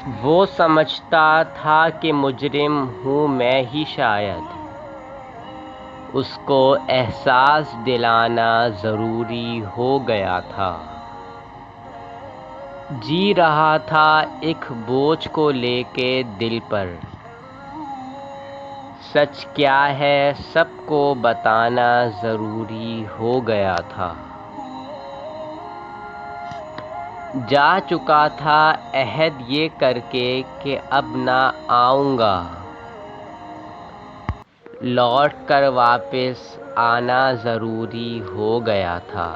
وہ سمجھتا تھا کہ مجرم ہوں میں ہی شاید، اس کو احساس دلانا ضروری ہو گیا تھا۔ جی رہا تھا ایک بوجھ کو لے کے دل پر، سچ کیا ہے سب کو بتانا ضروری ہو گیا تھا۔ جا چکا تھا عہد یہ کر کے کہ اب نہ آؤں گا، لوٹ کر واپس آنا ضروری ہو گیا تھا۔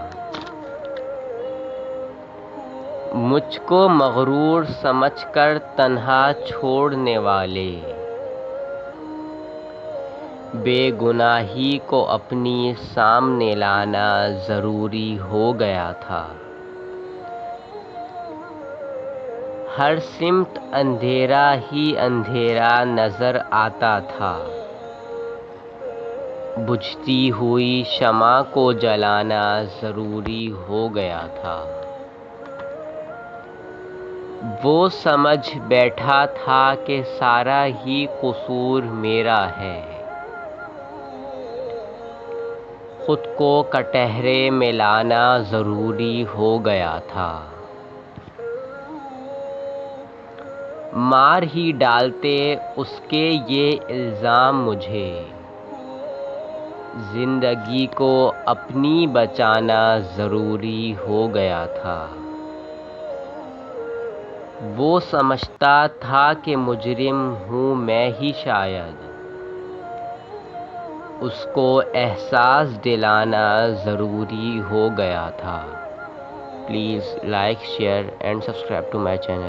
مجھ کو مغرور سمجھ کر تنہا چھوڑنے والے، بے گناہی کو اپنی سامنے لانا ضروری ہو گیا تھا۔ ہر سمت اندھیرا ہی اندھیرا نظر آتا تھا، بجھتی ہوئی شمع کو جلانا ضروری ہو گیا تھا۔ وہ سمجھ بیٹھا تھا کہ سارا ہی قصور میرا ہے، خود کو کٹہرے میں لانا ضروری ہو گیا تھا۔ مار ہی ڈالتے اس کے یہ الزام مجھے، زندگی کو اپنی بچانا ضروری ہو گیا تھا۔ وہ سمجھتا تھا کہ مجرم ہوں میں ہی شاید، اس کو احساس دلانا ضروری ہو گیا تھا۔ Please like, share and subscribe to my channel.